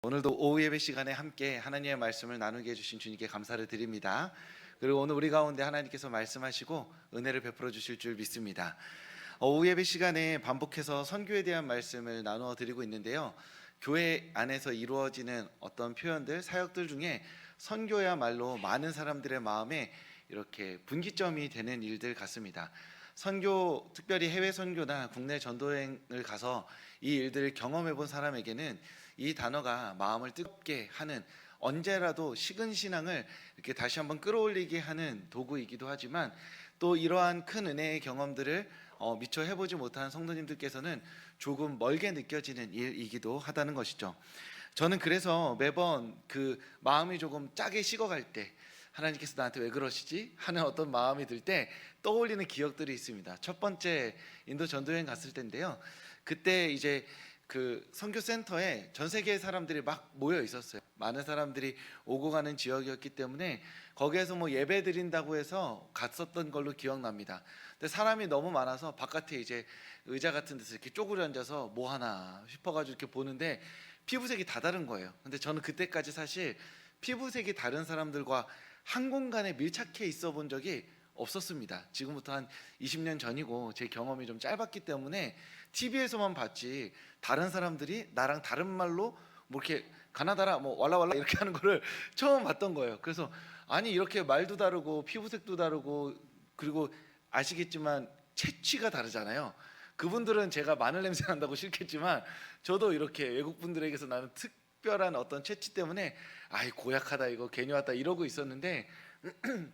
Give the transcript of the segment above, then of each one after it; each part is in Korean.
오늘도 오후 예배 시간에 함께 하나님의 말씀을 나누게 해주신 주님께 감사를 드립니다. 그리고 오늘 우리 가운데 하나님께서 말씀하시고 은혜를 베풀어 주실 줄 믿습니다. 오후 예배 시간에 반복해서 선교에 대한 말씀을 나누어 드리고 있는데요. 교회 안에서 이루어지는 어떤 표현들, 사역들 중에 선교야말로 많은 사람들의 마음에 이렇게 분기점이 되는 일들 같습니다. 선교, 특별히 해외 선교나 국내 전도여행을 가서 이 일들을 경험해 본 사람에게는 이 단어가 마음을 뜨겁게 하는, 언제라도 식은 신앙을 이렇게 다시 한번 끌어올리게 하는 도구이기도 하지만, 또 이러한 큰 은혜의 경험들을 미처 해보지 못한 성도님들께서는 조금 멀게 느껴지는 일이기도 하다는 것이죠. 저는 그래서 매번 그 마음이 조금 짜게 식어갈 때, 하나님께서 나한테 왜 그러시지? 하는 어떤 마음이 들 때 떠올리는 기억들이 있습니다. 첫 번째 인도 전도여행 갔을 때인데요. 그때 이제 그 선교센터에 전 세계의 사람들이 막 모여 있었어요. 많은 사람들이 오고 가는 지역이었기 때문에 거기에서 뭐 예배 드린다고 해서 갔었던 걸로 기억납니다. 근데 사람이 너무 많아서 바깥에 이제 의자 같은 데서 이렇게 쪼그려 앉아서 뭐 하나 싶어가지고 이렇게 보는데 피부색이 다 다른 거예요. 근데 저는 그때까지 사실 피부색이 다른 사람들과 한 공간에 밀착해 있어 본 적이 없었습니다. 지금부터 한 20년 전이고 제 경험이 좀 짧았기 때문에 TV에서만 봤지 다른 사람들이 나랑 다른 말로 뭐 이렇게 가나다라 뭐 왈라왈라 이렇게 하는 거를 처음 봤던 거예요. 그래서 아니 이렇게 말도 다르고 피부색도 다르고, 그리고 아시겠지만 체취가 다르잖아요. 그분들은 제가 마늘 냄새 난다고 싫겠지만 저도 이렇게 외국 분들에게서 나는 특별한 어떤 체취 때문에 아이 고약하다, 이거 괜히 왔다 이러고 있었는데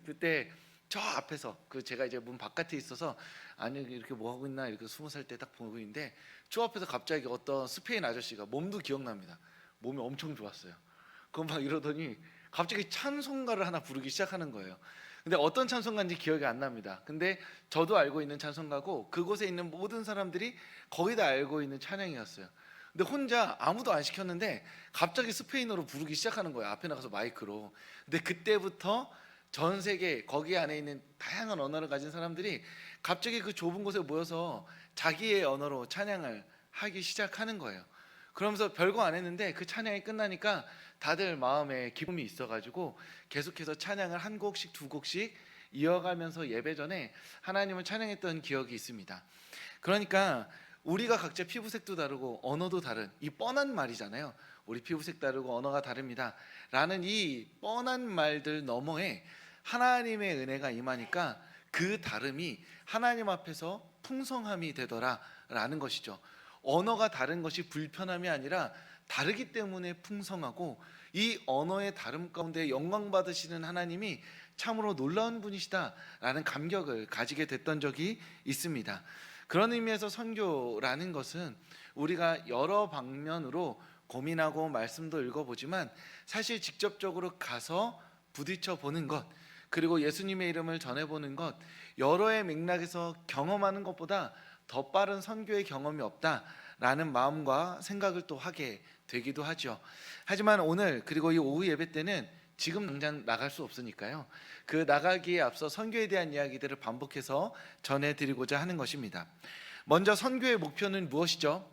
그때 저 앞에서 그 제가 이제 문 바깥에 있어서 아니 이렇게 뭐 하고 있나 이렇게 20살 때 딱 보고 있는데 저 앞에서 갑자기 어떤 스페인 아저씨가, 몸도 기억납니다. 몸이 엄청 좋았어요. 그건 막 이러더니 갑자기 찬송가를 하나 부르기 시작하는 거예요. 근데 어떤 찬송가인지 기억이 안 납니다. 근데 저도 알고 있는 찬송가고 그곳에 있는 모든 사람들이 거의 다 알고 있는 찬양이었어요. 근데 혼자 아무도 안 시켰는데 갑자기 스페인어로 부르기 시작하는 거예요. 앞에 나가서 마이크로. 근데 그때부터 전 세계 거기 안에 있는 다양한 언어를 가진 사람들이 갑자기 그 좁은 곳에 모여서 자기의 언어로 찬양을 하기 시작하는 거예요. 그러면서 별거 안 했는데 그 찬양이 끝나니까 다들 마음에 기쁨이 있어가지고 계속해서 찬양을 한 곡씩 두 곡씩 이어가면서 예배 전에 하나님을 찬양했던 기억이 있습니다. 그러니까 우리가 각자 피부색도 다르고 언어도 다른 이 뻔한 말이잖아요. 우리 피부색 다르고 언어가 다릅니다 라는 이 뻔한 말들 너머에 하나님의 은혜가 임하니까 그 다름이 하나님 앞에서 풍성함이 되더라 라는 것이죠. 언어가 다른 것이 불편함이 아니라 다르기 때문에 풍성하고, 이 언어의 다름 가운데 영광 받으시는 하나님이 참으로 놀라운 분이시다 라는 감격을 가지게 됐던 적이 있습니다. 그런 의미에서 선교라는 것은 우리가 여러 방면으로 고민하고 말씀도 읽어보지만 사실 직접적으로 가서 부딪혀 보는 것, 그리고 예수님의 이름을 전해보는 것, 여러의 맥락에서 경험하는 것보다 더 빠른 선교의 경험이 없다라는 마음과 생각을 또 하게 되기도 하죠. 하지만 오늘 그리고 이 오후 예배 때는 지금 당장 나갈 수 없으니까요, 그 나가기에 앞서 선교에 대한 이야기들을 반복해서 전해드리고자 하는 것입니다. 먼저 선교의 목표는 무엇이죠?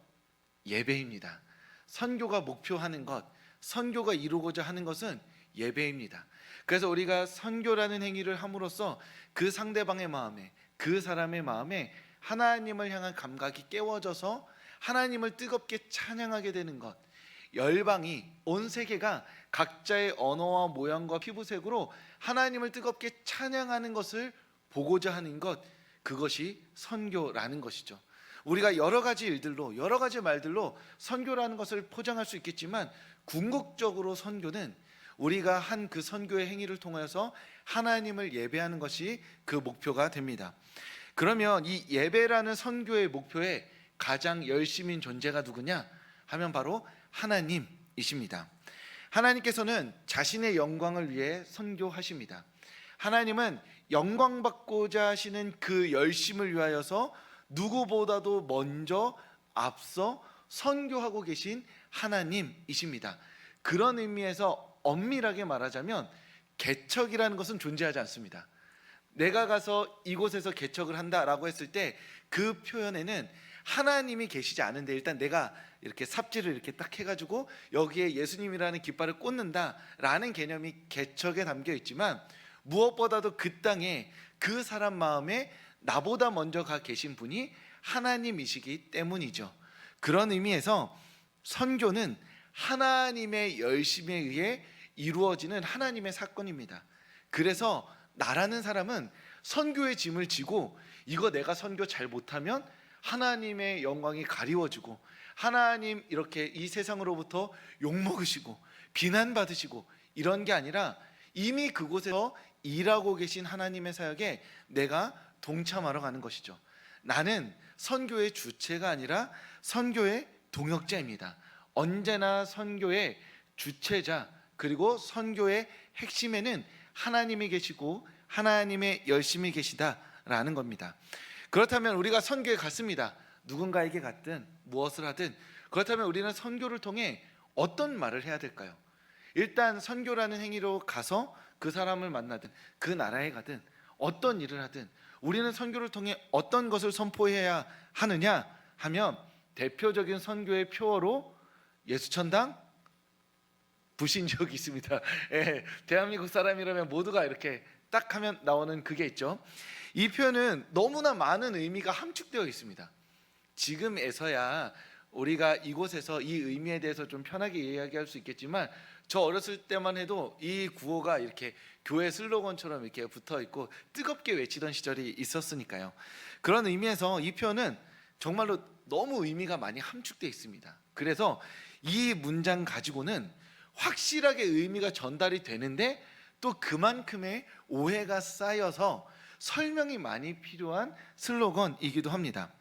예배입니다. 선교가 목표하는 것, 선교가 이루고자 하는 것은 예배입니다. 그래서 우리가 선교라는 행위를 함으로써 그 상대방의 마음에, 그 사람의 마음에 하나님을 향한 감각이 깨워져서 하나님을 뜨겁게 찬양하게 되는 것, 열방이, 온 세계가 각자의 언어와 모양과 피부색으로 하나님을 뜨겁게 찬양하는 것을 보고자 하는 것, 그것이 선교라는 것이죠. 우리가 여러 가지 일들로, 여러 가지 말들로 선교라는 것을 포장할 수 있겠지만 궁극적으로 선교는 우리가 한 그 선교의 행위를 통해서 하나님을 예배하는 것이 그 목표가 됩니다. 그러면 이 예배라는 선교의 목표에 가장 열심인 존재가 누구냐 하면 바로 하나님이십니다. 하나님께서는 자신의 영광을 위해 선교하십니다. 하나님은 영광 받고자 하시는 그 열심을 위하여서 누구보다도 먼저 앞서 선교하고 계신 하나님이십니다. 그런 의미에서 엄밀하게 말하자면 개척이라는 것은 존재하지 않습니다. 내가 가서 이곳에서 개척을 한다라고 했을 때 그 표현에는 하나님이 계시지 않은데 일단 내가 이렇게 삽질을 이렇게 딱 해가지고 여기에 예수님이라는 깃발을 꽂는다라는 개념이 개척에 담겨 있지만, 무엇보다도 그 땅에 그 사람 마음에 나보다 먼저 가 계신 분이 하나님이시기 때문이죠. 그런 의미에서 선교는 하나님의 열심에 의해 이루어지는 하나님의 사건입니다. 그래서 나라는 사람은 선교의 짐을 지고, 이거 내가 선교 잘 못하면 하나님의 영광이 가리워지고 하나님 이렇게 이 세상으로부터 욕먹으시고 비난받으시고 이런 게 아니라, 이미 그곳에서 일하고 계신 하나님의 사역에 내가 동참하러 가는 것이죠. 나는 선교의 주체가 아니라 선교의 동역자입니다. 언제나 선교의 주체자, 그리고 선교의 핵심에는 하나님이 계시고 하나님의 열심히 계시다라는 겁니다. 그렇다면 우리가 선교에 갔습니다. 누군가에게 갔든 무엇을 하든, 그렇다면 우리는 선교를 통해 어떤 말을 해야 될까요? 일단 선교라는 행위로 가서 그 사람을 만나든 그 나라에 가든 어떤 일을 하든 우리는 선교를 통해 어떤 것을 선포해야 하느냐 하면, 대표적인 선교의 표어로 예수천당 불신지옥이 있습니다. 예, 대한민국 사람이라면 모두가 이렇게 딱 하면 나오는 그게 있죠. 이 표현은 너무나 많은 의미가 함축되어 있습니다. 지금에서야 우리가 이곳에서 이 의미에 대해서 좀 편하게 이야기할 수 있겠지만, 저 어렸을 때만 해도 이 구호가 이렇게 교회 슬로건처럼 이렇게 붙어 있고 뜨겁게 외치던 시절이 있었으니까요. 그런 의미에서 이 표현은 정말로 너무 의미가 많이 함축되어 있습니다. 그래서 이 문장 가지고는 확실하게 의미가 전달이 되는데, 또 그만큼의 오해가 쌓여서 설명이 많이 필요한 슬로건이기도 합니다.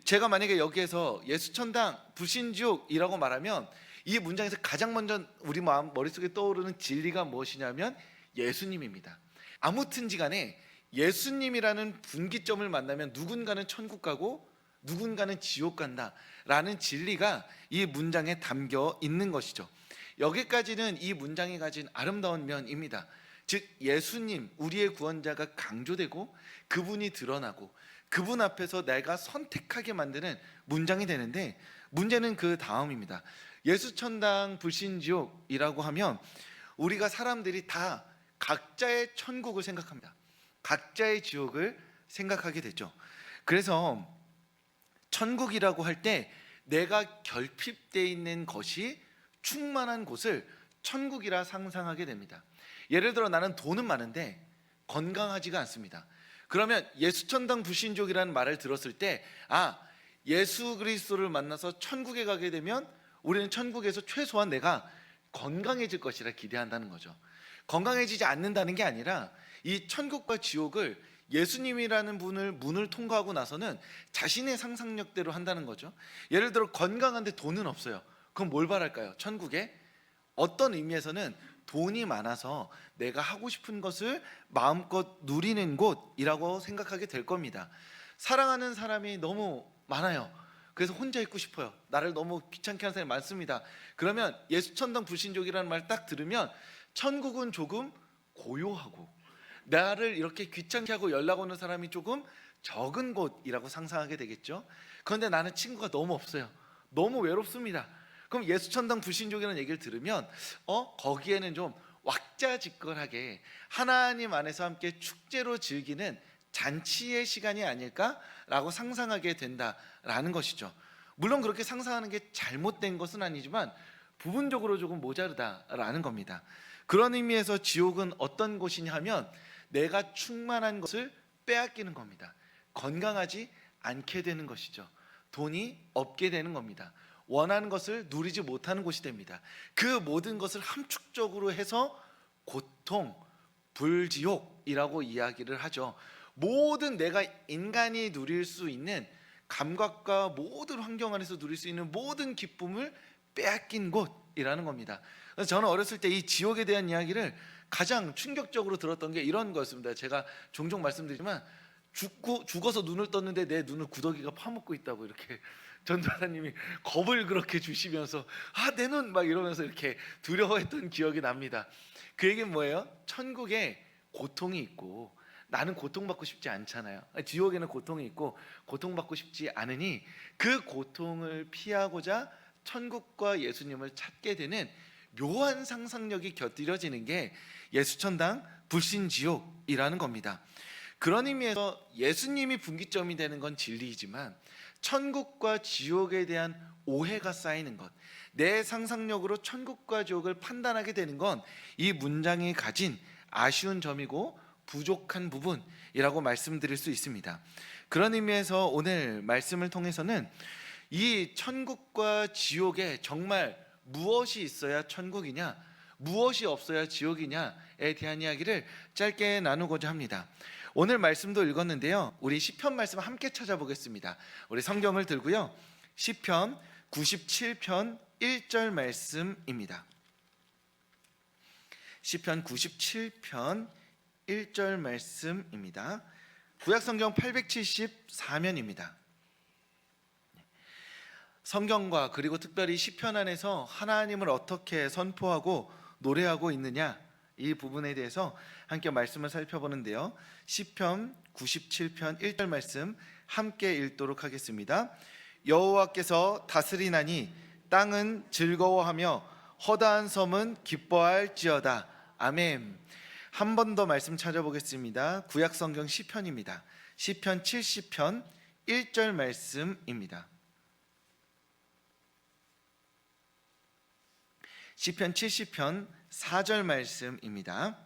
제가 만약에 여기에서 예수천당 불신지옥이라고 말하면, 이 문장에서 가장 먼저 우리 머릿속에 떠오르는 진리가 무엇이냐면 예수님입니다. 아무튼지 간에 예수님이라는 분기점을 만나면 누군가는 천국 가고 누군가는 지옥 간다라는 진리가 이 문장에 담겨 있는 것이죠. 여기까지는 이 문장이 가진 아름다운 면입니다. 즉 예수님, 우리의 구원자가 강조되고 그분이 드러나고 그분 앞에서 내가 선택하게 만드는 문장이 되는데, 문제는 그 다음입니다. 예수천당 불신지옥이라고 하면 우리가 사람들이 다 각자의 천국을 생각합니다. 각자의 지옥을 생각하게 되죠. 그래서 천국이라고 할 때 내가 결핍되어 있는 것이 충만한 곳을 천국이라 상상하게 됩니다. 예를 들어 나는 돈은 많은데 건강하지가 않습니다. 그러면 예수천당 불신족이라는 말을 들었을 때, 예수 그리스도를 만나서 천국에 가게 되면 우리는 천국에서 최소한 내가 건강해질 것이라 기대한다는 거죠. 건강해지지 않는다는 게 아니라 이 천국과 지옥을 예수님이라는 분을 문을 통과하고 나서는 자신의 상상력대로 한다는 거죠. 예를 들어 건강한데 돈은 없어요. 그럼 뭘 바랄까요? 천국에 어떤 의미에서는 돈이 많아서 내가 하고 싶은 것을 마음껏 누리는 곳이라고 생각하게 될 겁니다. 사랑하는 사람이 너무 많아요. 그래서 혼자 있고 싶어요. 나를 너무 귀찮게 하는 사람이 많습니다. 그러면 예수천당 불신족이라는 말 딱 들으면 천국은 조금 고요하고 나를 이렇게 귀찮게 하고 연락 오는 사람이 조금 적은 곳이라고 상상하게 되겠죠. 그런데 나는 친구가 너무 없어요. 너무 외롭습니다. 그럼 예수천당 불신족이라는 얘기를 들으면 거기에는 좀 왁자지껄하게 하나님 안에서 함께 축제로 즐기는 잔치의 시간이 아닐까라고 상상하게 된다라는 것이죠. 물론 그렇게 상상하는 게 잘못된 것은 아니지만 부분적으로 조금 모자르다라는 겁니다. 그런 의미에서 지옥은 어떤 곳이냐 하면 내가 충만한 것을 빼앗기는 겁니다. 건강하지 않게 되는 것이죠. 돈이 없게 되는 겁니다. 원하는 것을 누리지 못하는 곳이 됩니다. 그 모든 것을 함축적으로 해서 고통, 불지옥이라고 이야기를 하죠. 모든 내가 인간이 누릴 수 있는 감각과 모든 환경 안에서 누릴 수 있는 모든 기쁨을 빼앗긴 곳이라는 겁니다. 그래서 저는 어렸을 때 이 지옥에 대한 이야기를 가장 충격적으로 들었던 게 이런 거였습니다. 제가 종종 말씀드리지만 죽어서 눈을 떴는데 내 눈을 구더기가 파먹고 있다고 이렇게 전도사님이 겁을 그렇게 주시면서 내 눈 막 이러면서 이렇게 두려워했던 기억이 납니다. 그 얘기는 뭐예요? 천국에 고통이 있고 나는 고통받고 싶지 않잖아요. 지옥에는 고통이 있고 고통받고 싶지 않으니 그 고통을 피하고자 천국과 예수님을 찾게 되는 묘한 상상력이 곁들여지는 게 예수천당 불신지옥이라는 겁니다. 그런 의미에서 예수님이 분기점이 되는 건 진리이지만 천국과 지옥에 대한 오해가 쌓이는 것, 내 상상력으로 천국과 지옥을 판단하게 되는 건 이 문장이 가진 아쉬운 점이고 부족한 부분이라고 말씀드릴 수 있습니다. 그런 의미에서 오늘 말씀을 통해서는 이 천국과 지옥에 정말 무엇이 있어야 천국이냐, 무엇이 없어야 지옥이냐에 대한 이야기를 짧게 나누고자 합니다. 오늘 말씀도 읽었는데요, 우리 시편 말씀 함께 찾아보겠습니다. 우리 성경을 들고요, 시편 97편 1절 말씀입니다. 시편 97편 1절 말씀입니다. 구약성경 874면입니다. 성경과 그리고 특별히 시편 안에서 하나님을 어떻게 선포하고 노래하고 있느냐, 이 부분에 대해서 함께 말씀을 살펴보는데요, 시편 97편 1절 말씀 함께 읽도록 하겠습니다. 여호와께서 다스리나니 땅은 즐거워하며 허다한 섬은 기뻐할지어다. 아멘. 한 번 더 말씀 찾아보겠습니다. 구약성경 시편입니다. 시편 70편 1절 말씀입니다. 시편 70편 4절 말씀입니다.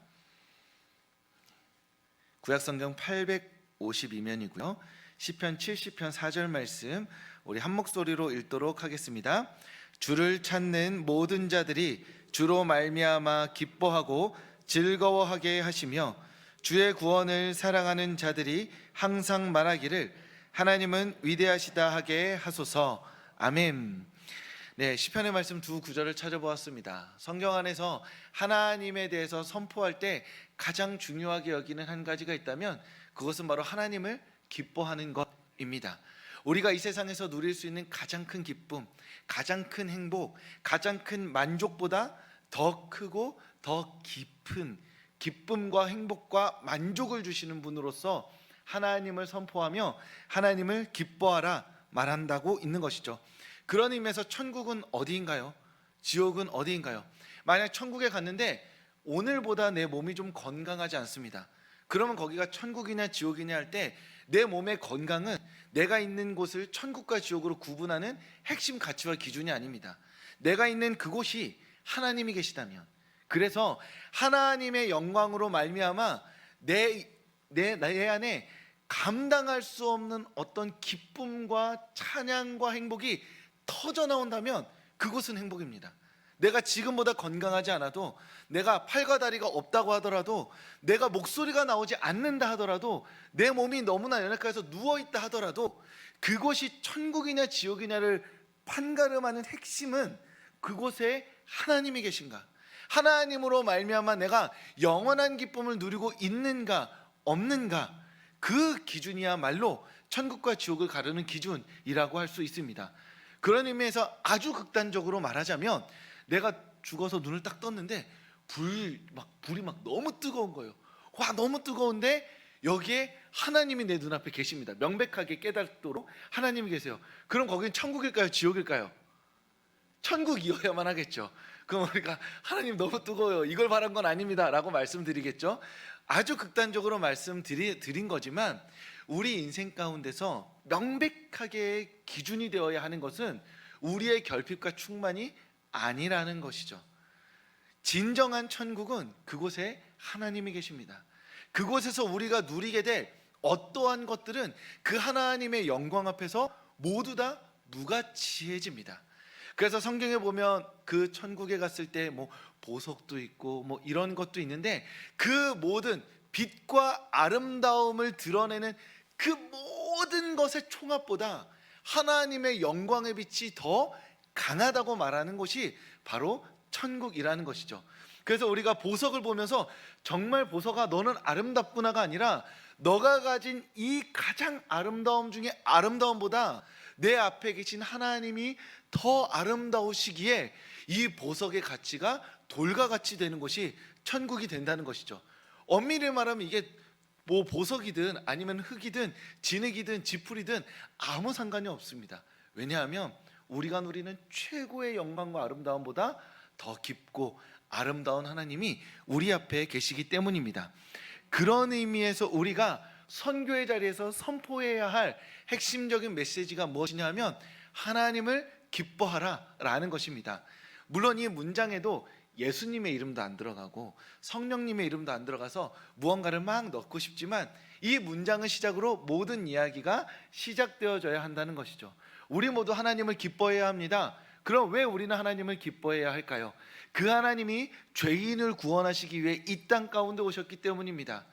구약성경 852면이고요. 시편 70편 4절 말씀 우리 한 목소리로 읽도록 하겠습니다. 주를 찾는 모든 자들이 주로 말미암아 기뻐하고 즐거워하게 하시며 주의 구원을 사랑하는 자들이 항상 말하기를 하나님은 위대하시다 하게 하소서. 아멘. 네, 시편의 말씀 두 구절을 찾아보았습니다. 성경 안에서 하나님에 대해서 선포할 때 가장 중요하게 여기는 한 가지가 있다면 그것은 바로 하나님을 기뻐하는 것입니다. 우리가 이 세상에서 누릴 수 있는 가장 큰 기쁨, 가장 큰 행복, 가장 큰 만족보다 더 크고 더 깊은 기쁨과 행복과 만족을 주시는 분으로서 하나님을 선포하며 하나님을 기뻐하라 말한다고 있는 것이죠. 그런 의미에서 천국은 어디인가요? 지옥은 어디인가요? 만약 천국에 갔는데 오늘보다 내 몸이 좀 건강하지 않습니다. 그러면 거기가 천국이냐 지옥이냐 할 때 내 몸의 건강은 내가 있는 곳을 천국과 지옥으로 구분하는 핵심 가치와 기준이 아닙니다. 내가 있는 그곳이 하나님이 계시다면, 그래서 하나님의 영광으로 말미암아 내 안에 감당할 수 없는 어떤 기쁨과 찬양과 행복이 터져 나온다면 그곳은 행복입니다. 내가 지금보다 건강하지 않아도, 내가 팔과 다리가 없다고 하더라도, 내가 목소리가 나오지 않는다 하더라도, 내 몸이 너무나 연약해서 누워있다 하더라도 그곳이 천국이냐 지옥이냐를 판가름하는 핵심은 그곳에 하나님이 계신가, 하나님으로 말미암아 내가 영원한 기쁨을 누리고 있는가 없는가, 그 기준이야말로 천국과 지옥을 가르는 기준이라고 할 수 있습니다. 그런 의미에서 아주 극단적으로 말하자면 내가 죽어서 눈을 딱 떴는데 불이 막 너무 뜨거운 거예요. 와, 너무 뜨거운데 여기에 하나님이 내 눈앞에 계십니다. 명백하게 깨닫도록 하나님이 계세요. 그럼 거긴 천국일까요? 지옥일까요? 천국이어야만 하겠죠. 그럼 우리가 하나님 너무 뜨거워요, 이걸 바란 건 아닙니다 라고 말씀드리겠죠. 아주 극단적으로 말씀드린 거지만 우리 인생 가운데서 명백하게 기준이 되어야 하는 것은 우리의 결핍과 충만이 아니라는 것이죠. 진정한 천국은 그곳에 하나님이 계십니다. 그곳에서 우리가 누리게 될 어떠한 것들은 그 하나님의 영광 앞에서 모두 다 무가치해집니다. 그래서 성경에 보면 그 천국에 갔을 때 뭐 보석도 있고 뭐 이런 것도 있는데 그 모든 빛과 아름다움을 드러내는 그 모든 것의 총합보다 하나님의 영광의 빛이 더 강하다고 말하는 것이 바로 천국이라는 것이죠. 그래서 우리가 보석을 보면서 정말 보석아 너는 아름답구나가 아니라 너가 가진 이 가장 아름다움 중에 아름다움보다 내 앞에 계신 하나님이 더 아름다우시기에 이 보석의 가치가 돌과 같이 되는 것이 천국이 된다는 것이죠. 엄밀히 말하면 이게 뭐 보석이든 아니면 흙이든 진흙이든 지풀이든 아무 상관이 없습니다. 왜냐하면 우리가 누리는 최고의 영광과 아름다움보다 더 깊고 아름다운 하나님이 우리 앞에 계시기 때문입니다. 그런 의미에서 우리가 선교의 자리에서 선포해야 할 핵심적인 메시지가 무엇이냐 하면 하나님을 기뻐하라 라는 것입니다. 물론 이 문장에도 예수님의 이름도 안 들어가고 성령님의 이름도 안 들어가서 무언가를 막 넣고 싶지만 이 문장을 시작으로 모든 이야기가 시작되어져야 한다는 것이죠. 우리 모두 하나님을 기뻐해야 합니다. 그럼 왜 우리는 하나님을 기뻐해야 할까요? 그 하나님이 죄인을 구원하시기 위해 이 땅 가운데 오셨기 때문입니다.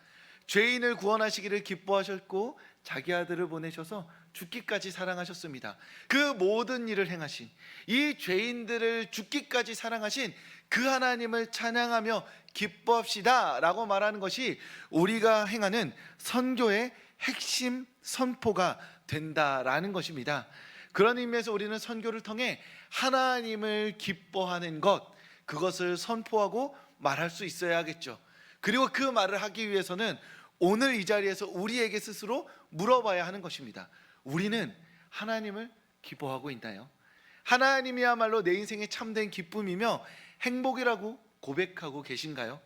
죄인을 구원하시기를 기뻐하셨고 자기 아들을 보내셔서 죽기까지 사랑하셨습니다. 그 모든 일을 행하신, 이 죄인들을 죽기까지 사랑하신 그 하나님을 찬양하며 기뻐합시다 라고 말하는 것이 우리가 행하는 선교의 핵심 선포가 된다라는 것입니다. 그런 의미에서 우리는 선교를 통해 하나님을 기뻐하는 것, 그것을 선포하고 말할 수 있어야 하겠죠. 그리고 그 말을 하기 위해서는 오늘 이 자리에서 우리에게 스스로 물어봐야 하는 것입니다. 우리는 하나님을 기뻐하고 있나요? 하나님이야말로 내 인생의 참된 기쁨이며 행복이라고 고백하고 계신가요?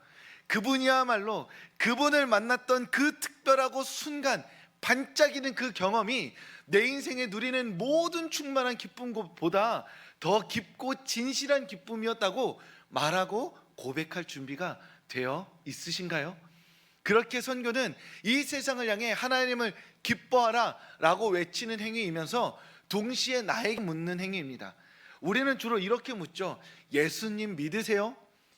그분이야말로 그분을 만났던 그 특별하고 순간 반짝이는 그 경험이 내 인생에 누리는 모든 충만한 기쁨보다 더 깊고 진실한 기쁨이었다고 말하고 고백할 준비가 되어 있으신가요? 그렇게 선교는 이 세상을 향해 하나님을 기뻐하라 라고 외치는 행위이면서 동시에 나에게 묻는 행위입니다. 우리는 주로 이렇게 묻죠. 예수님 믿으세요?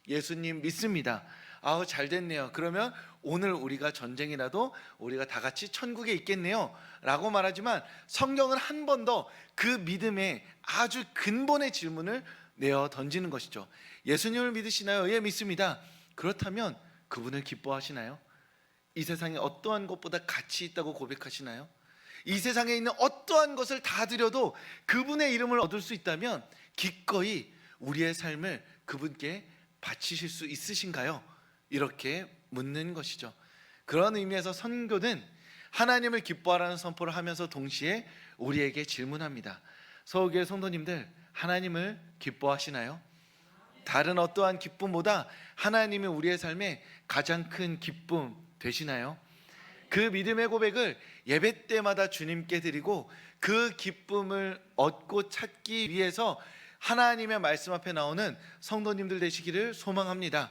예수님 믿습니다. 아우 잘 됐네요. 그러면 오늘 우리가 전쟁이라도 우리가 다 같이 천국에 있겠네요 라고 말하지만 성경은 한 번 더 그 믿음의 아주 근본의 질문을 내어 던지는 것이죠. 예수님을 믿으시나요? 예, 믿습니다. 그렇다면 그분을 기뻐하시나요? 이 세상에 어떠한 것보다 가치 있다고 고백하시나요? 이 세상에 있는 어떠한 것을 다 드려도 그분의 이름을 얻을 수 있다면 기꺼이 우리의 삶을 그분께 바치실 수 있으신가요? 이렇게 묻는 것이죠. 그런 의미에서 선교는 하나님을 기뻐하라는 선포를 하면서 동시에 우리에게 질문합니다. 서울교회 성도님들, 하나님을 기뻐하시나요? 다른 어떠한 기쁨보다 하나님이 우리의 삶에 가장 큰 기쁨 되시나요? 그 믿음의 고백을 예배 때마다 주님께 드리고 그 기쁨을 얻고 찾기 위해서 하나님의 말씀 앞에 나오는 성도님들 되시기를 소망합니다.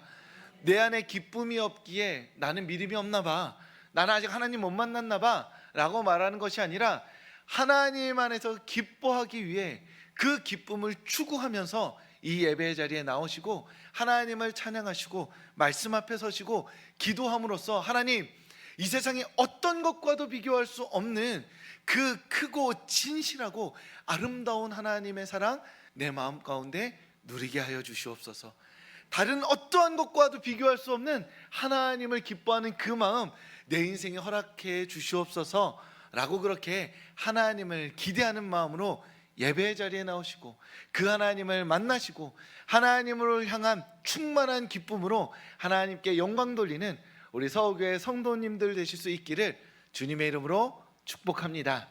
내 안에 기쁨이 없기에 나는 믿음이 없나 봐, 나는 아직 하나님 못 만났나 봐 라고 말하는 것이 아니라 하나님 안에서 기뻐하기 위해 그 기쁨을 추구하면서 이 예배의 자리에 나오시고 하나님을 찬양하시고 말씀 앞에 서시고 기도함으로써 하나님, 이 세상의 어떤 것과도 비교할 수 없는 그 크고 진실하고 아름다운 하나님의 사랑 내 마음 가운데 누리게 하여 주시옵소서. 다른 어떠한 것과도 비교할 수 없는 하나님을 기뻐하는 그 마음 내 인생에 허락해 주시옵소서 라고 그렇게 하나님을 기대하는 마음으로 예배의 자리에 나오시고 그 하나님을 만나시고 하나님을 향한 충만한 기쁨으로 하나님께 영광 돌리는 우리 서울교회 성도님들 되실 수 있기를 주님의 이름으로 축복합니다.